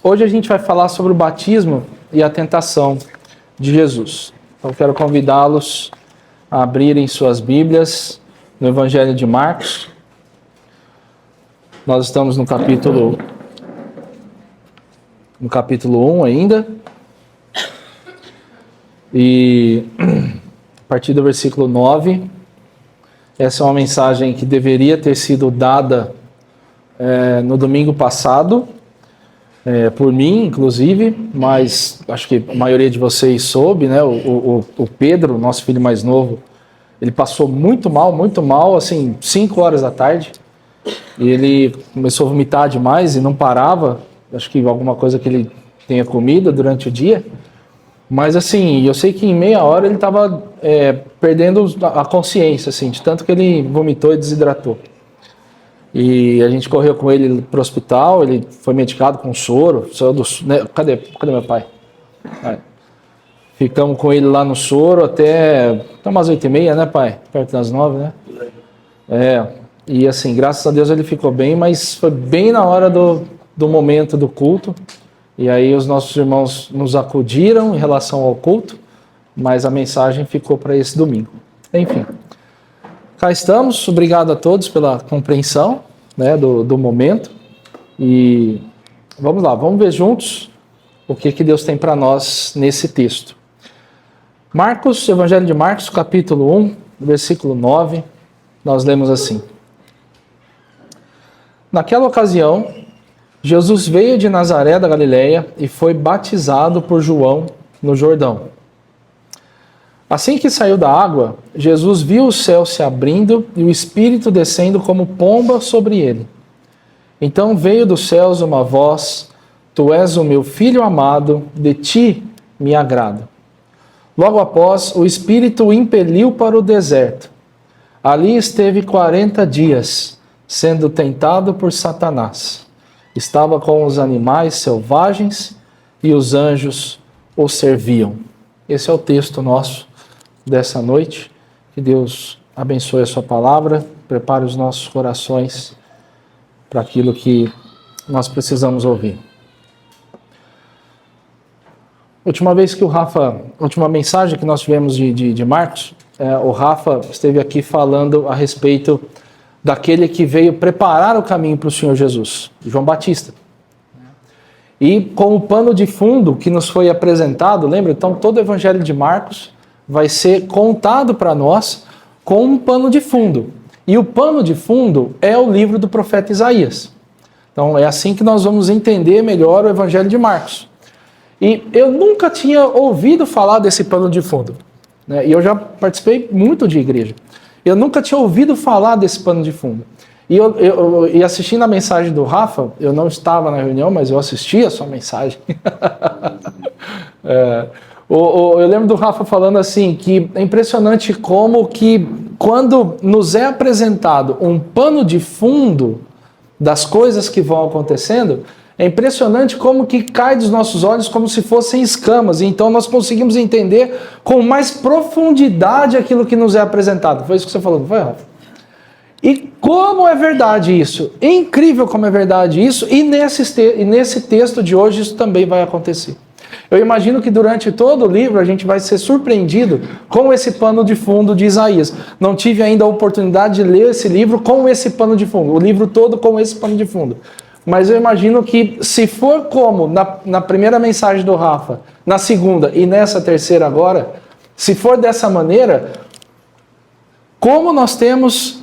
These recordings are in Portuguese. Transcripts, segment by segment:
Hoje a gente vai falar sobre o batismo e a tentação de Jesus. Então quero convidá-los a abrirem suas Bíblias no Evangelho de Marcos. Nós estamos no capítulo 1 ainda. E a partir do versículo 9, essa é uma mensagem que deveria ter sido dada no domingo passado, por mim, inclusive, mas acho que a maioria de vocês soube, né? O Pedro, nosso filho mais novo, ele passou muito mal, assim, 5 horas da tarde, e ele começou a vomitar demais e não parava, acho que alguma coisa que ele tenha comido durante o dia, mas assim, eu sei que em meia hora ele estava perdendo a consciência, assim, de tanto que ele vomitou e desidratou. E a gente correu com ele para o hospital, ele foi medicado com soro, né? Cadê meu pai? Ficamos com ele lá no soro até umas 8h30, né, pai? Perto das 9, né? E assim, graças a Deus ele ficou bem, mas foi bem na hora do momento do culto. E aí os nossos irmãos nos acudiram em relação ao culto, mas a mensagem ficou para esse domingo. Enfim, cá estamos. Obrigado a todos pela compreensão, né, do momento. E vamos lá, vamos ver juntos o que Deus tem para nós nesse texto. Marcos, Evangelho de Marcos, capítulo 1, versículo 9, nós lemos assim. Naquela ocasião, Jesus veio de Nazaré da Galileia e foi batizado por João no Jordão. Assim que saiu da água, Jesus viu o céu se abrindo e o Espírito descendo como pomba sobre ele. Então veio dos céus uma voz: Tu és o meu Filho amado, de ti me agrado. Logo após, o Espírito o impeliu para o deserto. Ali esteve 40 dias, sendo tentado por Satanás. Estava com os animais selvagens e os anjos o serviam. Esse é o texto nosso dessa noite. Que Deus abençoe a sua palavra, prepare os nossos corações para aquilo que nós precisamos ouvir. Última mensagem que nós tivemos de Marcos, o Rafa esteve aqui falando a respeito daquele que veio preparar o caminho para o Senhor Jesus, João Batista. E com o pano de fundo que nos foi apresentado, lembra? Então todo o Evangelho de Marcos vai ser contado para nós com um pano de fundo. E o pano de fundo é o livro do profeta Isaías. Então é assim que nós vamos entender melhor o Evangelho de Marcos. E eu nunca tinha ouvido falar desse pano de fundo, né? E eu já participei muito de igreja. Eu nunca tinha ouvido falar desse pano de fundo. E assistindo a mensagem do Rafa, eu não estava na reunião, mas eu assisti a sua mensagem. Eu lembro do Rafa falando assim, que é impressionante como que quando nos é apresentado um pano de fundo das coisas que vão acontecendo, é impressionante como que cai dos nossos olhos como se fossem escamas. E então nós conseguimos entender com mais profundidade aquilo que nos é apresentado. Foi isso que você falou, não foi, Rafa? E como é verdade isso? É incrível como é verdade isso. E nesse texto de hoje isso também vai acontecer. Eu imagino que durante todo o livro a gente vai ser surpreendido com esse pano de fundo de Isaías. Não tive ainda a oportunidade de ler esse livro com esse pano de fundo. O livro todo com esse pano de fundo. Mas eu imagino que se for como na primeira mensagem do Rafa, na segunda e nessa terceira agora, se for dessa maneira, como nós temos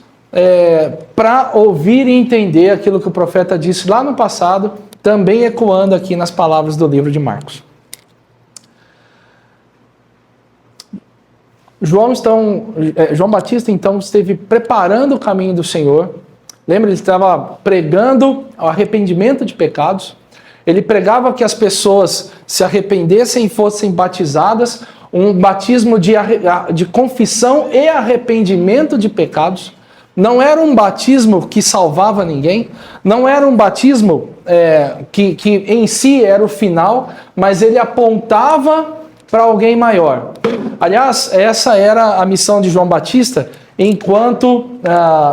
para ouvir e entender aquilo que o profeta disse lá no passado, também ecoando aqui nas palavras do livro de Marcos. João Batista então esteve preparando o caminho do Senhor. Lembra, ele estava pregando o arrependimento de pecados. Ele pregava que as pessoas se arrependessem e fossem batizadas, um batismo de confissão e arrependimento de pecados. Não era um batismo que salvava ninguém, não era um batismo que em si era o final, mas ele apontava para alguém maior. Aliás, essa era a missão de João Batista, enquanto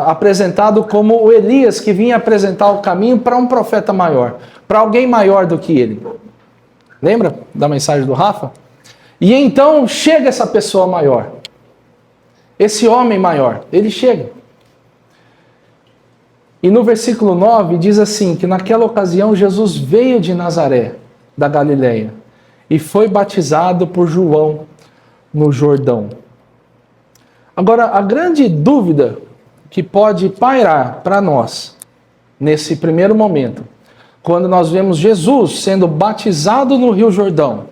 apresentado como o Elias que vinha apresentar o caminho para um profeta maior, para alguém maior do que ele. Lembra da mensagem do Rafa? E então chega essa pessoa maior, esse homem maior, ele chega. E no versículo 9 diz assim, que naquela ocasião Jesus veio de Nazaré, da Galileia, e foi batizado por João no Jordão. Agora, a grande dúvida que pode pairar para nós, nesse primeiro momento, quando nós vemos Jesus sendo batizado no Rio Jordão,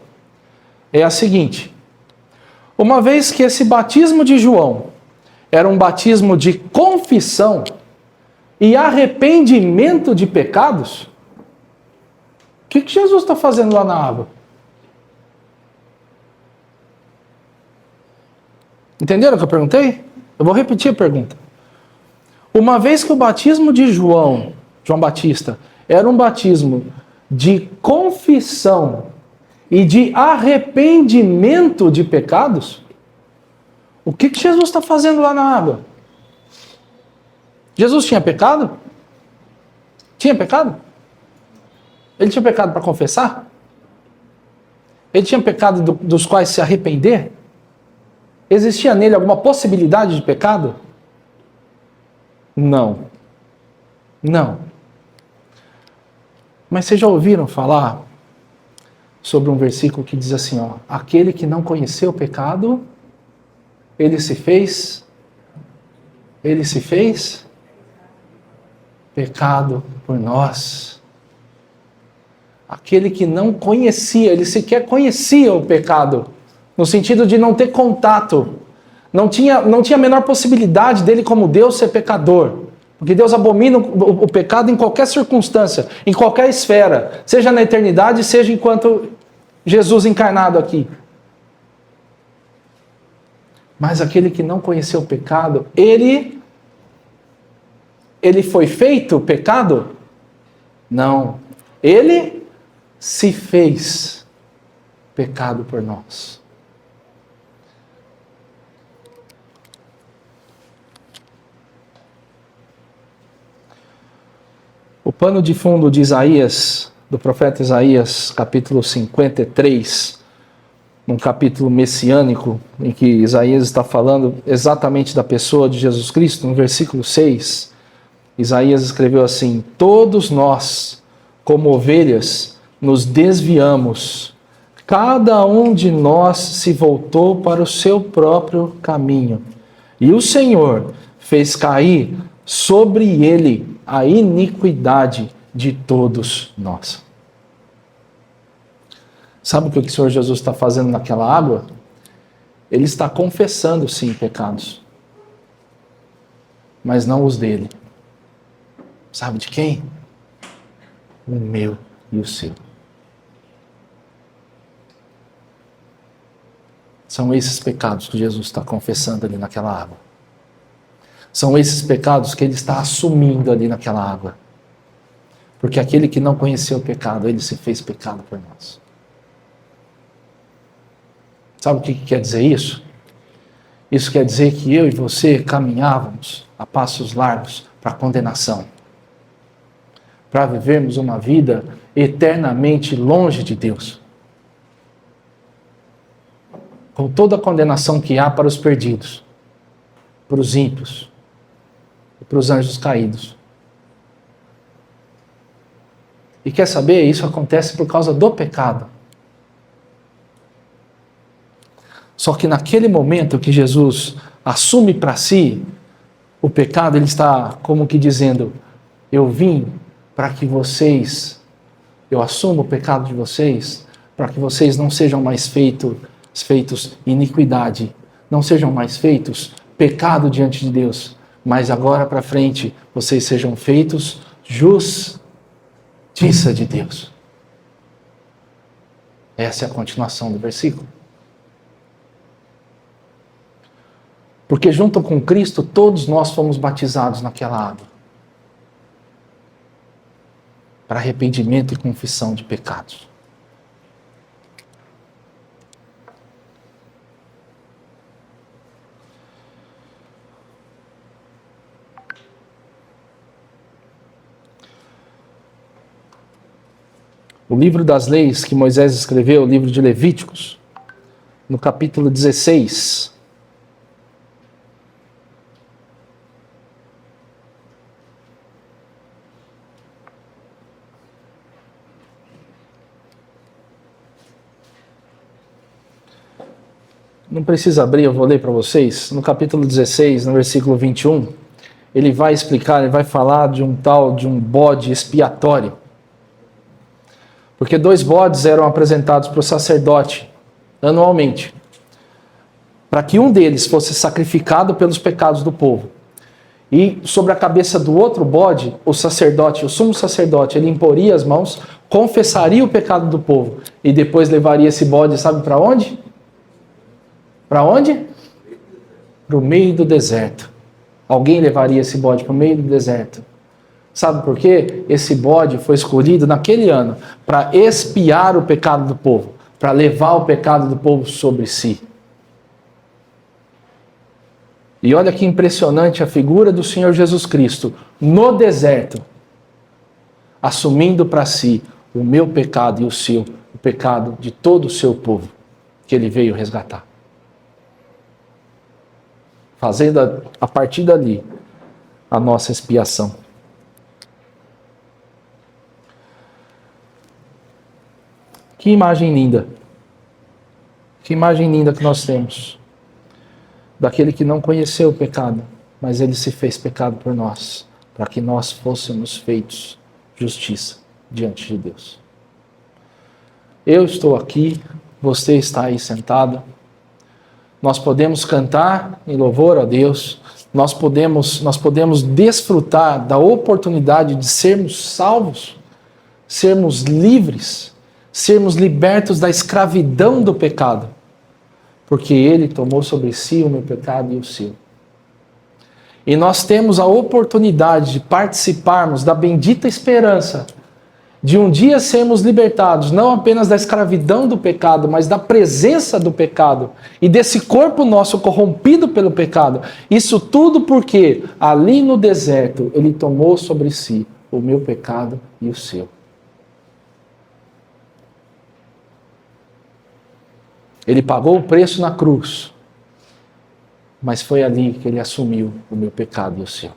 é a seguinte: uma vez que esse batismo de João era um batismo de confissão e arrependimento de pecados, o que Jesus está fazendo lá na água? Entenderam o que eu perguntei? Eu vou repetir a pergunta. Uma vez que o batismo de João Batista, era um batismo de confissão e de arrependimento de pecados, o que Jesus está fazendo lá na água? Jesus tinha pecado? Tinha pecado? Ele tinha pecado para confessar? Ele tinha pecado dos quais se arrepender? Existia nele alguma possibilidade de pecado? Não. Não. Mas vocês já ouviram falar sobre um versículo que diz assim, ó, aquele que não conheceu o pecado, ele se fez pecado por nós. Aquele que não conhecia, ele sequer conhecia o pecado, no sentido de não ter contato, não tinha a menor possibilidade dele como Deus ser pecador, porque Deus abomina o pecado em qualquer circunstância, em qualquer esfera, seja na eternidade, seja enquanto Jesus encarnado aqui. Mas aquele que não conheceu o pecado, ele foi feito pecado? Não. Ele se fez pecado por nós. O pano de fundo de Isaías, do profeta Isaías, capítulo 53, um capítulo messiânico, em que Isaías está falando exatamente da pessoa de Jesus Cristo, no versículo 6, Isaías escreveu assim: todos nós, como ovelhas, nos desviamos, cada um de nós se voltou para o seu próprio caminho, e o Senhor fez cair sobre ele a iniquidade de todos nós. Sabe o que o Senhor Jesus está fazendo naquela água? Ele está confessando, sim, pecados, mas não os dele. Sabe de quem? O meu e o seu. São esses pecados que Jesus está confessando ali naquela água. São esses pecados que ele está assumindo ali naquela água. Porque aquele que não conheceu o pecado, ele se fez pecado por nós. Sabe o que quer dizer isso? Isso quer dizer que eu e você caminhávamos a passos largos para a condenação. Para vivermos uma vida eternamente longe de Deus. Com toda a condenação que há para os perdidos, para os ímpios, e para os anjos caídos. E quer saber? Isso acontece por causa do pecado. Só que naquele momento que Jesus assume para si o pecado, ele está como que dizendo: eu vim para que vocês, eu assumo o pecado de vocês, para que vocês não sejam mais feitos iniquidade, não sejam mais feitos pecado diante de Deus, mas agora para frente vocês sejam feitos justiça de Deus. Essa é a continuação do versículo. Porque junto com Cristo, todos nós fomos batizados naquela água. Para arrependimento e confissão de pecados. O livro das leis que Moisés escreveu, o livro de Levíticos, no capítulo 16. Não precisa abrir, eu vou ler para vocês. No capítulo 16, no versículo 21, ele vai explicar, ele vai falar de um bode expiatório. Porque 2 bodes eram apresentados para o sacerdote anualmente, para que um deles fosse sacrificado pelos pecados do povo. E sobre a cabeça do outro bode, o sacerdote, o sumo sacerdote, ele imporia as mãos, confessaria o pecado do povo e depois levaria esse bode, sabe para onde? Para onde? Para o meio do deserto. Alguém levaria esse bode para o meio do deserto. Sabe por quê? Esse bode foi escolhido naquele ano para expiar o pecado do povo, para levar o pecado do povo sobre si. E olha que impressionante a figura do Senhor Jesus Cristo no deserto, assumindo para si o meu pecado e o seu, o pecado de todo o seu povo, que ele veio resgatar. Fazendo a partir dali a nossa expiação. Que imagem linda. Que imagem linda que nós temos. Daquele que não conheceu o pecado, mas ele se fez pecado por nós, para que nós fôssemos feitos justiça diante de Deus. Eu estou aqui, você está aí sentado. Nós podemos cantar em louvor a Deus, nós podemos desfrutar da oportunidade de sermos salvos, sermos livres, sermos libertos da escravidão do pecado, porque Ele tomou sobre si o meu pecado e o seu. E nós temos a oportunidade de participarmos da bendita esperança de um dia sermos libertados, não apenas da escravidão do pecado, mas da presença do pecado e desse corpo nosso corrompido pelo pecado. Isso tudo porque ali no deserto Ele tomou sobre si o meu pecado e o seu. Ele pagou o preço na cruz, mas foi ali que Ele assumiu o meu pecado e o seu.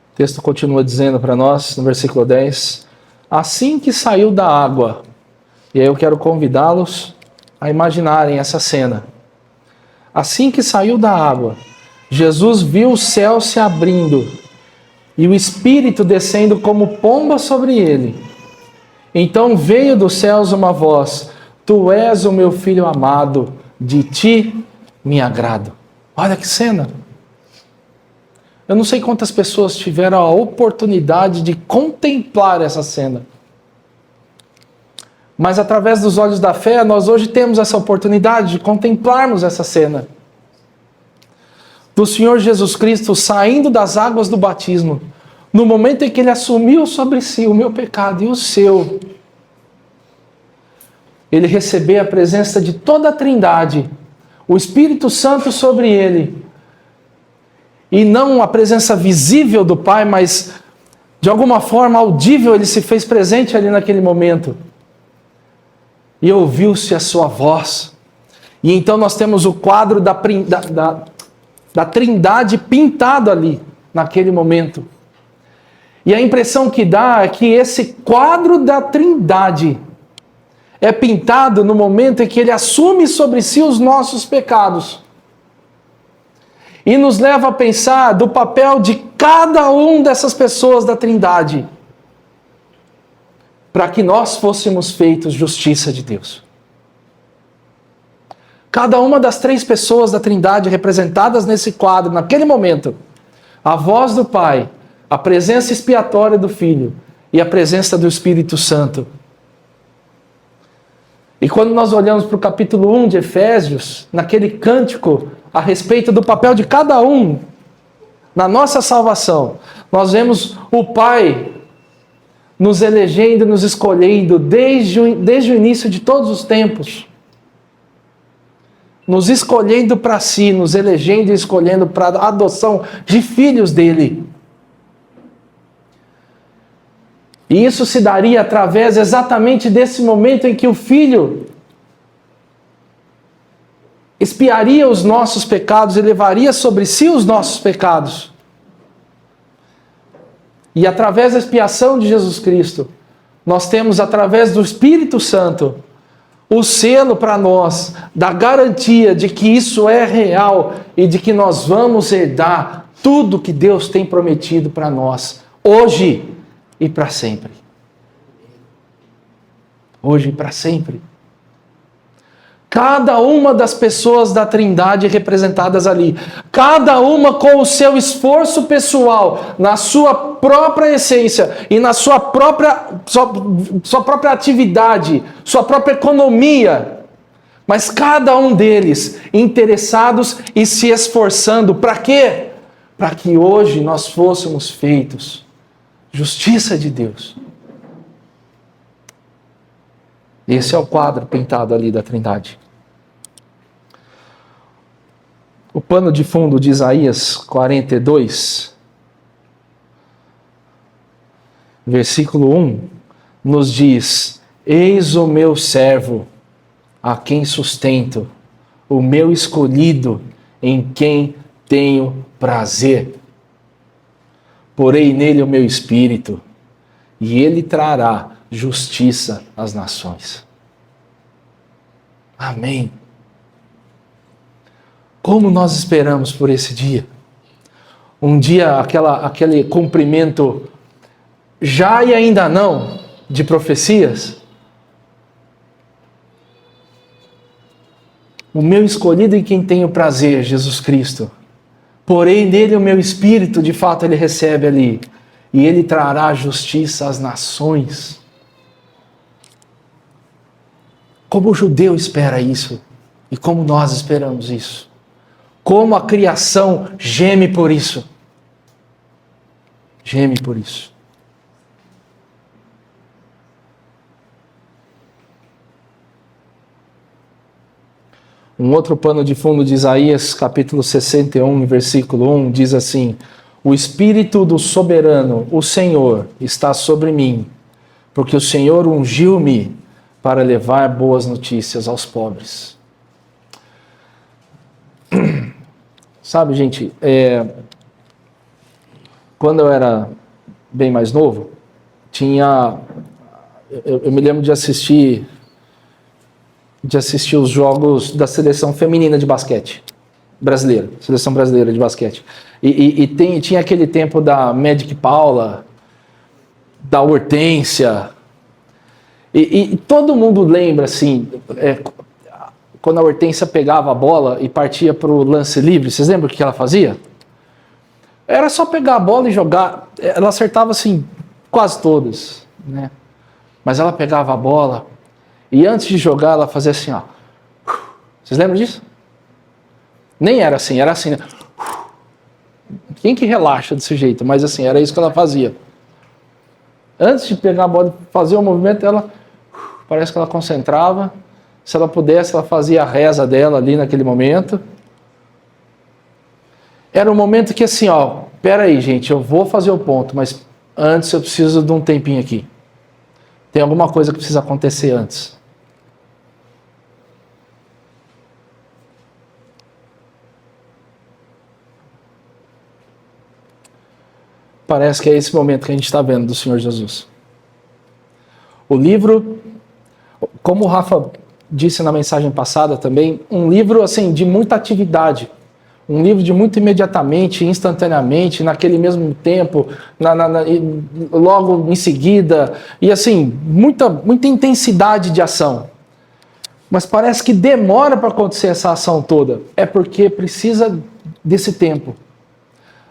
O texto continua dizendo para nós, no versículo 10, assim que saiu da água, e aí eu quero convidá-los a imaginarem essa cena. Assim que saiu da água, Jesus viu o céu se abrindo e o Espírito descendo como pomba sobre ele. Então veio dos céus uma voz: Tu és o meu filho amado, de ti me agrado. Olha que cena! Eu não sei quantas pessoas tiveram a oportunidade de contemplar essa cena. Mas através dos olhos da fé, nós hoje temos essa oportunidade de contemplarmos essa cena. Do Senhor Jesus Cristo saindo das águas do batismo, no momento em que Ele assumiu sobre si o meu pecado e o seu. Ele recebeu a presença de toda a Trindade, o Espírito Santo sobre Ele. E não a presença visível do Pai, mas de alguma forma audível Ele se fez presente ali naquele momento. E ouviu-se a sua voz. E então nós temos o quadro da Trindade pintado ali, naquele momento. E a impressão que dá é que esse quadro da Trindade é pintado no momento em que Ele assume sobre si os nossos pecados. E nos leva a pensar do papel de cada um dessas pessoas da Trindade, para que nós fôssemos feitos justiça de Deus. Cada uma das 3 pessoas da Trindade representadas nesse quadro, naquele momento, a voz do Pai, a presença expiatória do Filho e a presença do Espírito Santo. E quando nós olhamos para o capítulo 1 de Efésios, naquele cântico a respeito do papel de cada um na nossa salvação, nós vemos o Pai nos elegendo, nos escolhendo desde o início de todos os tempos. nos escolhendo para si, nos elegendo e escolhendo para a adoção de filhos dele. E isso se daria através exatamente desse momento em que o Filho expiaria os nossos pecados e levaria sobre si os nossos pecados. E através da expiação de Jesus Cristo, nós temos, através do Espírito Santo, o selo para nós da garantia de que isso é real e de que nós vamos herdar tudo que Deus tem prometido para nós, hoje e para sempre. Hoje e para sempre. Cada uma das pessoas da Trindade representadas ali, cada uma com o seu esforço pessoal, na sua própria essência e na sua própria atividade, sua própria economia, mas cada um deles interessados e se esforçando. Para quê? Para que hoje nós fôssemos feitos justiça de Deus. Esse é o quadro pintado ali da Trindade. O pano de fundo de Isaías 42, versículo 1, nos diz: eis o meu servo, a quem sustento, o meu escolhido, em quem tenho prazer. Porei nele o meu espírito, e ele trará justiça às nações. Amém. Como nós esperamos por esse dia? Um dia, aquele cumprimento já e ainda não de profecias. O meu escolhido em quem tenho prazer, Jesus Cristo. Porém, nele o meu espírito, de fato, ele recebe ali. E ele trará justiça às nações. Como o judeu espera isso. E como nós esperamos isso. Como a criação geme por isso. Geme por isso. Um outro pano de fundo de Isaías, capítulo 61, versículo 1, diz assim: o Espírito do Soberano, o Senhor, está sobre mim, porque o Senhor ungiu-me para levar boas notícias aos pobres. Sabe, gente, quando eu era bem mais novo, eu me lembro de assistir os jogos da seleção feminina de basquete brasileira, seleção brasileira de basquete. Tinha aquele tempo da Magic Paula, da Hortência, e todo mundo lembra, assim, quando a Hortência pegava a bola e partia para o lance livre. Vocês lembram o que ela fazia? Era só pegar a bola e jogar. Ela acertava, assim, quase todas, né? Mas ela pegava a bola e antes de jogar ela fazia assim, ó. Vocês lembram disso? Nem era assim, né? Quem que relaxa desse jeito? Mas assim, era isso que ela fazia. Antes de pegar a bola e fazer o movimento, ela parece que ela concentrava. Se ela pudesse, ela fazia a reza dela ali naquele momento. Era um momento que assim, ó, pera aí, gente, eu vou fazer o ponto, mas antes eu preciso de um tempinho aqui. Tem alguma coisa que precisa acontecer antes. Parece que é esse momento que a gente está vendo do Senhor Jesus. O livro, como o Rafa disse na mensagem passada também, um livro assim de muita atividade, um livro de muito imediatamente, instantaneamente, naquele mesmo tempo, logo em seguida, e assim, muita intensidade de ação. Mas parece que demora para acontecer essa ação toda. É porque precisa desse tempo,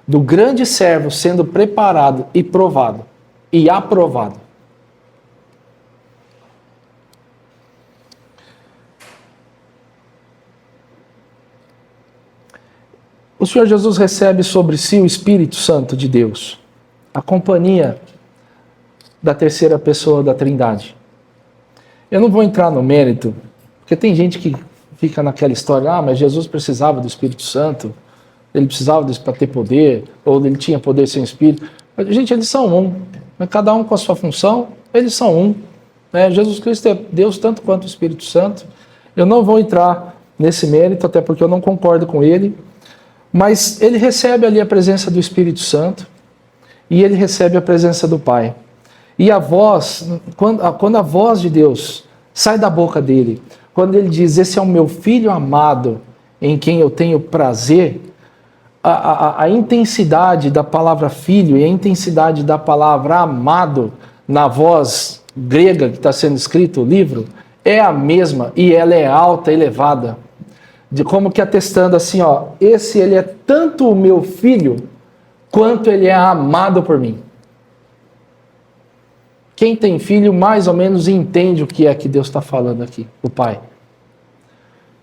do grande servo sendo preparado e provado, e aprovado. O Senhor Jesus recebe sobre si o Espírito Santo de Deus, a companhia da terceira pessoa da Trindade. Eu não vou entrar no mérito, porque tem gente que fica naquela história, mas Jesus precisava do Espírito Santo, ele precisava disso para ter poder, ou ele tinha poder sem Espírito. Mas, gente, eles são um, cada um com a sua função, eles são um. Né? Jesus Cristo é Deus tanto quanto o Espírito Santo. Eu não vou entrar nesse mérito, até porque eu não concordo com ele, mas ele recebe ali a presença do Espírito Santo e ele recebe a presença do Pai. E a voz, quando a voz de Deus sai da boca dele, quando ele diz, esse é o meu filho amado, em quem eu tenho prazer, a intensidade da palavra filho e a intensidade da palavra amado na voz grega que está sendo escrito o livro, é a mesma e ela é alta, elevada. De como que atestando assim, ó, ele é tanto o meu filho, quanto ele é amado por mim. Quem tem filho mais ou menos entende o que é que Deus está falando aqui, o Pai.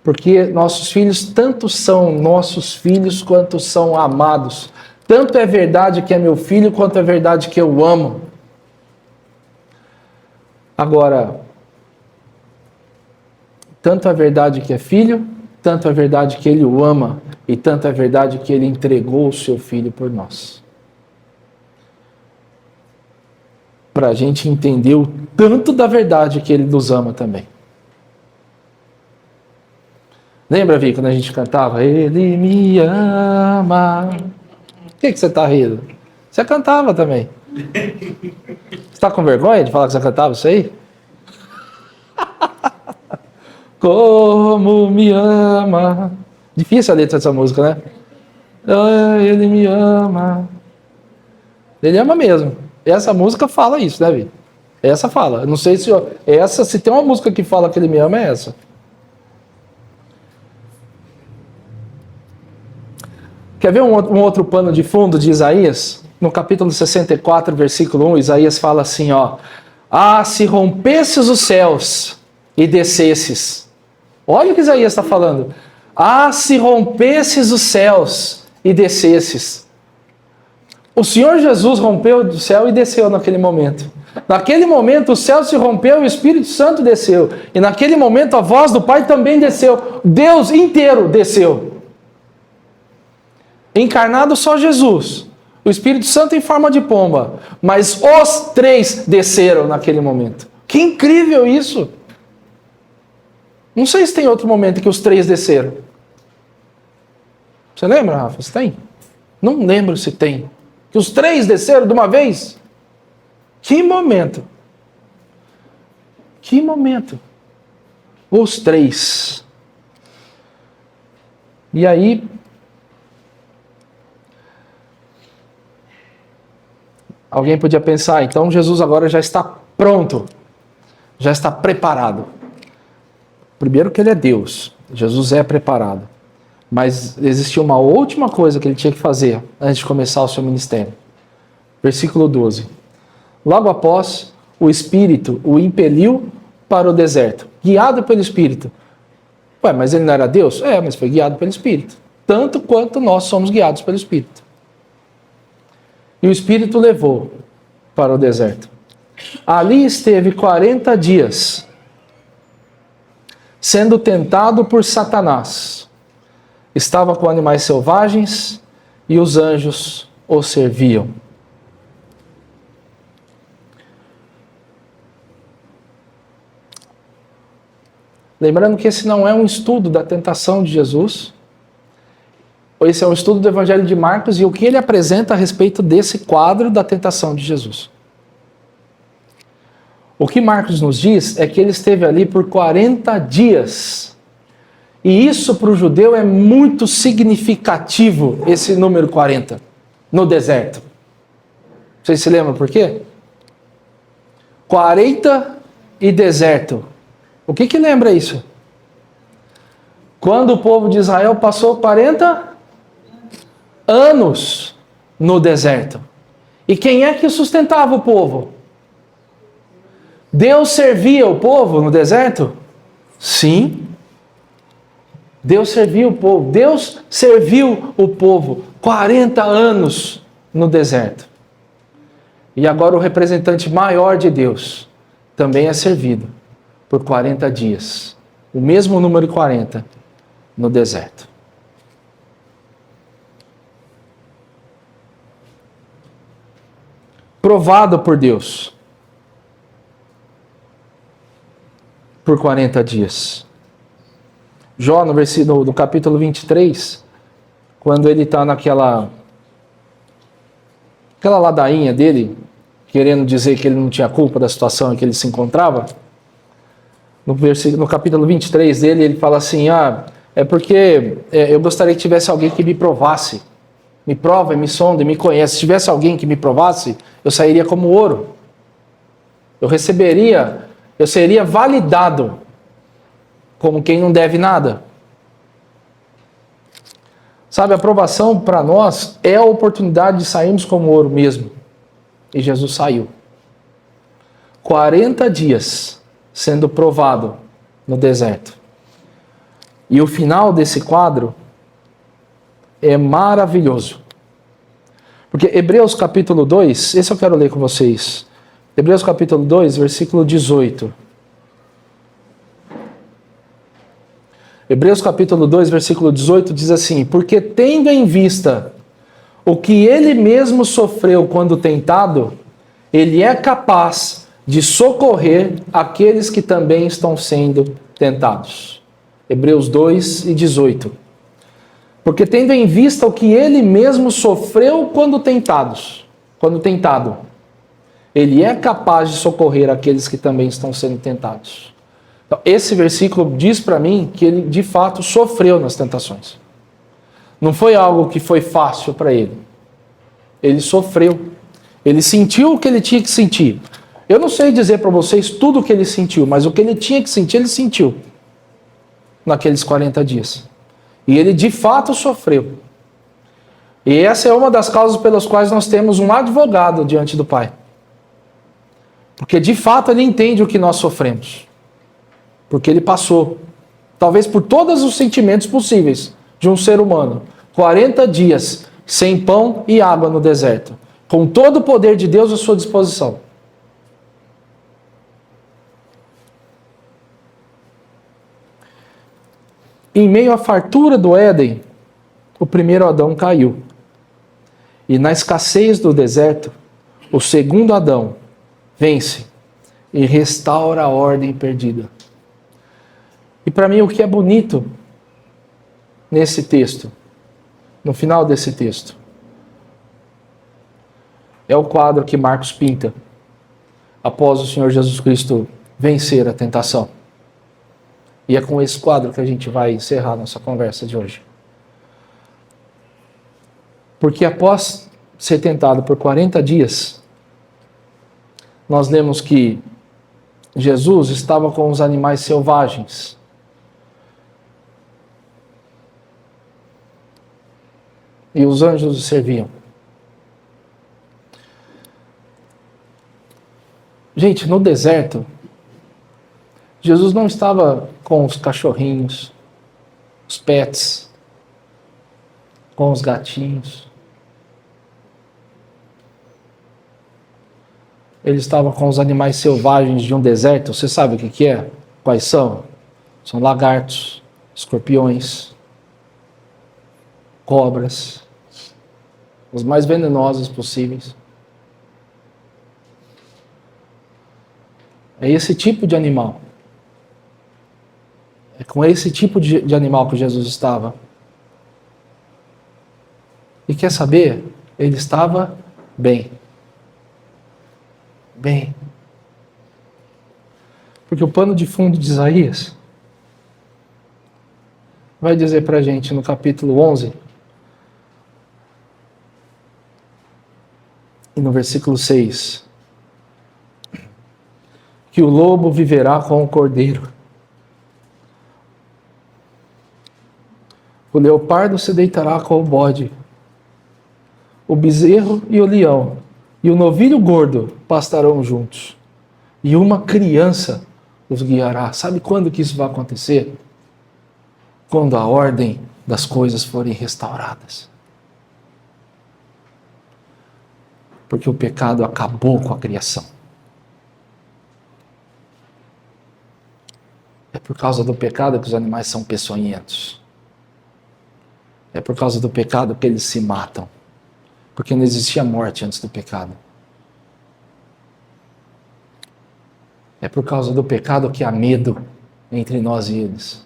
Porque nossos filhos tanto são nossos filhos quanto são amados. Tanto é verdade que é meu filho, quanto é verdade que eu amo. Agora, tanto é verdade que é filho, tanto é verdade que ele o ama, e tanto é verdade que ele entregou o seu filho por nós. Para a gente entender o tanto da verdade que ele nos ama também. Lembra, Vi, quando a gente cantava? Ele me ama. Por que você está rindo? Você cantava também. Você está com vergonha de falar que você cantava isso aí? Como me ama. Difícil a letra dessa música, né? Ele me ama. Ele ama mesmo. Essa música fala isso, né, Vi? Essa fala. Não sei se tem uma música que fala que ele me ama, é essa. Quer ver um outro pano de fundo de Isaías? No capítulo 64, versículo 1, Isaías fala assim, ó. Ah, se rompesses os céus e descesses. Olha o que Isaías está falando. Ah, se rompesses os céus e descesses. O Senhor Jesus rompeu do céu e desceu naquele momento. Naquele momento o céu se rompeu e o Espírito Santo desceu. E naquele momento a voz do Pai também desceu. Deus inteiro desceu. Encarnado só Jesus. O Espírito Santo em forma de pomba. Mas os três desceram naquele momento. Que incrível isso! Não sei se tem outro momento que os três desceram. Você lembra, Rafa? Se tem? Não lembro se tem. Que os três desceram de uma vez? Que momento! Que momento! Os três. E aí, alguém podia pensar, então Jesus agora já está pronto, já está preparado. Primeiro que ele é Deus, Jesus é preparado. Mas existia uma última coisa que ele tinha que fazer antes de começar o seu ministério. Versículo 12. Logo após, o Espírito o impeliu para o deserto, guiado pelo Espírito. Ué, mas ele não era Deus? É, mas foi guiado pelo Espírito. Tanto quanto nós somos guiados pelo Espírito. E o Espírito levou para o deserto. Ali esteve 40 dias, sendo tentado por Satanás. Estava com animais selvagens e os anjos o serviam. Lembrando que esse não é um estudo da tentação de Jesus. Esse é um estudo do Evangelho de Marcos e o que ele apresenta a respeito desse quadro da tentação de Jesus. O que Marcos nos diz é que ele esteve ali por 40 dias. E isso para o judeu é muito significativo, esse número 40, no deserto. Vocês se lembram por quê? 40 e deserto. O que lembra isso? Quando o povo de Israel passou 40 anos no deserto. E quem é que sustentava o povo? Deus servia o povo no deserto? Sim. Deus servia o povo. Deus serviu o povo 40 anos no deserto. E agora o representante maior de Deus também é servido por 40 dias O mesmo número 40 no deserto. Provado por Deus por 40 dias. Jó, no capítulo 23, quando ele está aquela ladainha dele, querendo dizer que ele não tinha culpa da situação em que ele se encontrava, no capítulo 23 dele, ele fala assim, é porque eu gostaria que tivesse alguém que me provasse. Me prova, me sonda, me conhece. Se tivesse alguém que me provasse, eu sairia como ouro. Eu seria validado como quem não deve nada. Sabe, a aprovação para nós é a oportunidade de sairmos como ouro mesmo. E Jesus saiu. 40 dias sendo provado no deserto. E o final desse quadro é maravilhoso. Porque Hebreus capítulo 2, esse eu quero ler com vocês. Hebreus capítulo 2, versículo 18. Hebreus capítulo 2, versículo 18 diz assim: porque tendo em vista o que ele mesmo sofreu quando tentado, ele é capaz de socorrer aqueles que também estão sendo tentados. Hebreus 2 e 18. Porque tendo em vista o que ele mesmo sofreu quando tentado, ele é capaz de socorrer aqueles que também estão sendo tentados. Então, esse versículo diz para mim que ele de fato sofreu nas tentações. Não foi algo que foi fácil para ele. Ele sofreu. Ele sentiu o que ele tinha que sentir. Eu não sei dizer para vocês tudo o que ele sentiu, mas o que ele tinha que sentir, ele sentiu naqueles 40 dias. E ele de fato sofreu. E essa é uma das causas pelas quais nós temos um advogado diante do Pai. Porque de fato ele entende o que nós sofremos. Porque ele passou, talvez por todos os sentimentos possíveis de um ser humano. 40 dias sem pão e água no deserto. Com todo o poder de Deus à sua disposição. Em meio à fartura do Éden, o primeiro Adão caiu. E na escassez do deserto, o segundo Adão vence e restaura a ordem perdida. E para mim o que é bonito nesse texto, no final desse texto, é o quadro que Marcos pinta após o Senhor Jesus Cristo vencer a tentação. E é com esse quadro que a gente vai encerrar nossa conversa de hoje. Porque após ser tentado por 40 dias, nós lemos que Jesus estava com os animais selvagens. E os anjos o serviam. Gente, no deserto, Jesus não estava com os cachorrinhos, os pets, com os gatinhos. Ele estava com os animais selvagens de um deserto. Você sabe o que é? Quais são? São lagartos, escorpiões, cobras, os mais venenosos possíveis. É esse tipo de animal. É com esse tipo de animal que Jesus estava. E quer saber? Ele estava bem. Bem. Porque o pano de fundo de Isaías vai dizer para a gente no capítulo 11 e no versículo 6 que o lobo viverá com o cordeiro. O leopardo se deitará com o bode. O bezerro e o leão e o novilho gordo pastarão juntos. E uma criança os guiará. Sabe quando que isso vai acontecer? Quando a ordem das coisas forem restauradas. Porque o pecado acabou com a criação. por causa do pecado que os animais são peçonhentos. É por causa do pecado que eles se matam. Porque não existia morte antes do pecado. É por causa do pecado que há medo entre nós e eles.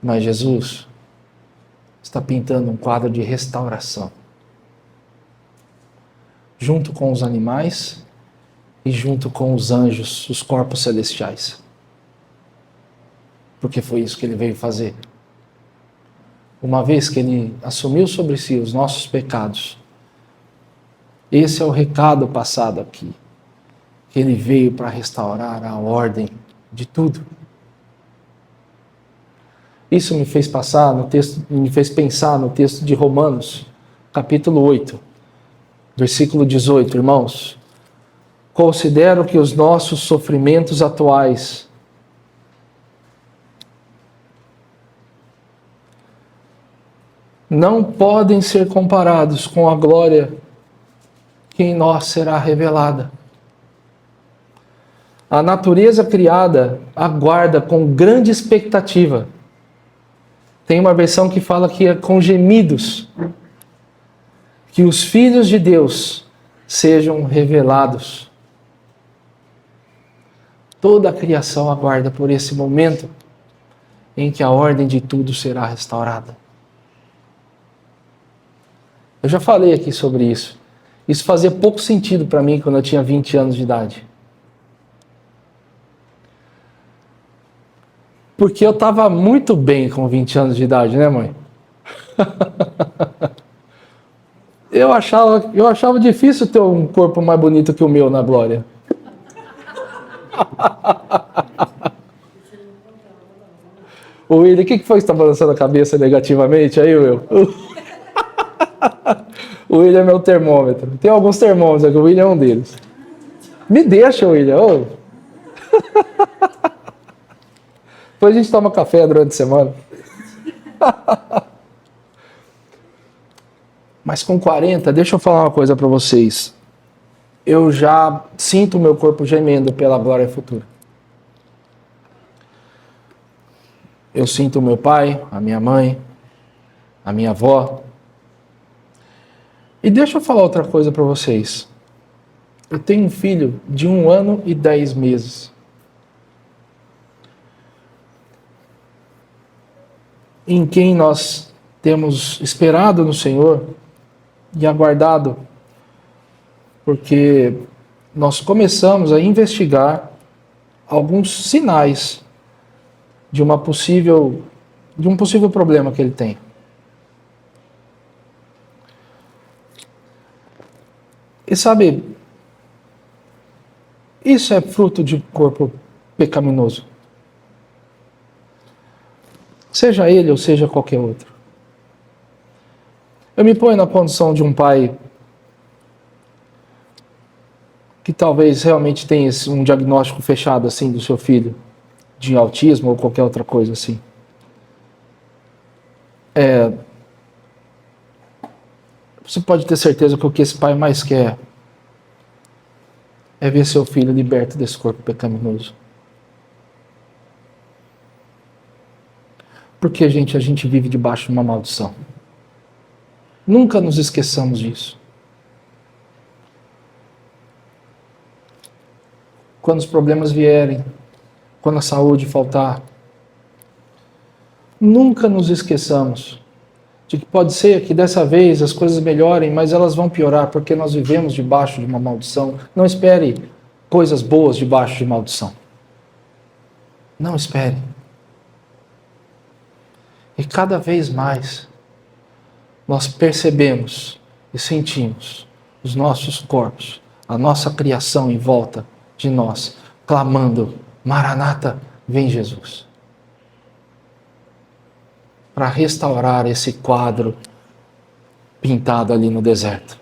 Mas Jesus está pintando um quadro de restauração. Junto com os animais e junto com os anjos, os corpos celestiais. Porque foi isso que ele veio fazer. Uma vez que ele assumiu sobre si os nossos pecados, esse é o recado passado aqui. Que ele veio para restaurar a ordem de tudo. Isso me fez pensar no texto de Romanos, capítulo 8, versículo 18, irmãos. Considero que os nossos sofrimentos atuais não podem ser comparados com a glória que em nós será revelada. A natureza criada aguarda com grande expectativa. Tem uma versão que fala que é com gemidos, que os filhos de Deus sejam revelados. Toda a criação aguarda por esse momento em que a ordem de tudo será restaurada. Eu já falei aqui sobre isso. Isso fazia pouco sentido para mim quando eu tinha 20 anos de idade. Porque eu estava muito bem com 20 anos de idade, né, mãe? Eu achava difícil ter um corpo mais bonito que o meu na glória. O William, o que foi que você está balançando a cabeça negativamente aí, Will? O William é meu termômetro. Tem alguns termômetros aqui, o William é um deles. Me deixa, William. Oh. Depois a gente toma café durante a semana. Mas com 40, deixa eu falar uma coisa para vocês. Eu já sinto o meu corpo gemendo pela glória futura. Eu sinto o meu pai, a minha mãe, a minha avó. E deixa eu falar outra coisa para vocês. Eu tenho um filho de 1 ano e 10 meses. Em quem nós temos esperado no Senhor e aguardado, porque nós começamos a investigar alguns sinais de um possível problema que ele tem. E sabe, isso é fruto de corpo pecaminoso. Seja ele ou seja qualquer outro. Eu me ponho na condição de um pai que talvez realmente tenha um diagnóstico fechado assim do seu filho, de autismo ou qualquer outra coisa assim. Você pode ter certeza que o que esse pai mais quer é ver seu filho liberto desse corpo pecaminoso. Porque, gente, a gente vive debaixo de uma maldição. Nunca nos esqueçamos disso. Quando os problemas vierem, quando a saúde faltar, nunca nos esqueçamos de que pode ser que dessa vez as coisas melhorem, mas elas vão piorar porque nós vivemos debaixo de uma maldição. Não espere coisas boas debaixo de maldição. Não espere. E cada vez mais nós percebemos e sentimos os nossos corpos, a nossa criação em volta de nós, clamando, Maranata, vem Jesus. Para restaurar esse quadro pintado ali no deserto.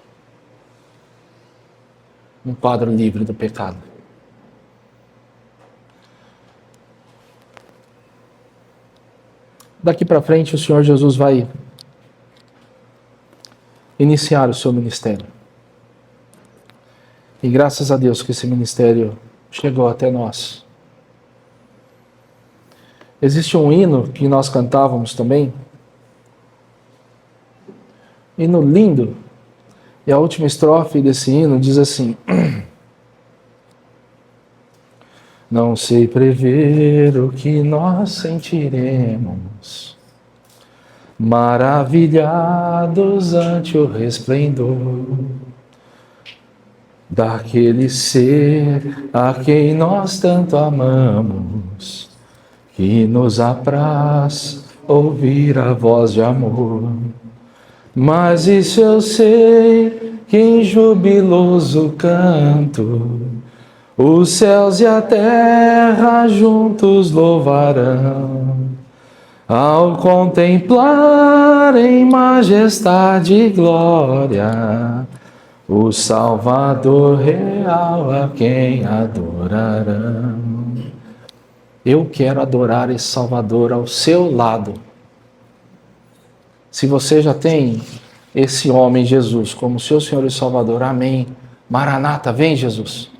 Um quadro livre do pecado. Daqui para frente o Senhor Jesus vai iniciar o seu ministério. E graças a Deus que esse ministério chegou até nós. Existe um hino que nós cantávamos também, hino lindo, e a última estrofe desse hino diz assim: não sei prever o que nós sentiremos, maravilhados ante o resplendor daquele ser a quem nós tanto amamos, que nos apraz ouvir a voz de amor. Mas isso eu sei, que em jubiloso canto os céus e a terra juntos louvarão, ao contemplar em majestade e glória o Salvador real a quem adorarão. Eu quero adorar esse Salvador ao seu lado. Se você já tem esse homem Jesus como seu Senhor e Salvador, amém. Maranata, vem Jesus.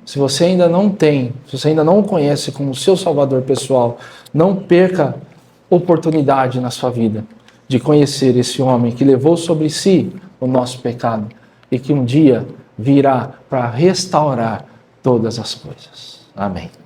Se você ainda não tem, se você ainda não o conhece como seu Salvador pessoal, não perca oportunidade na sua vida de conhecer esse homem que levou sobre si o nosso pecado e que um dia virá para restaurar todas as coisas. Amém.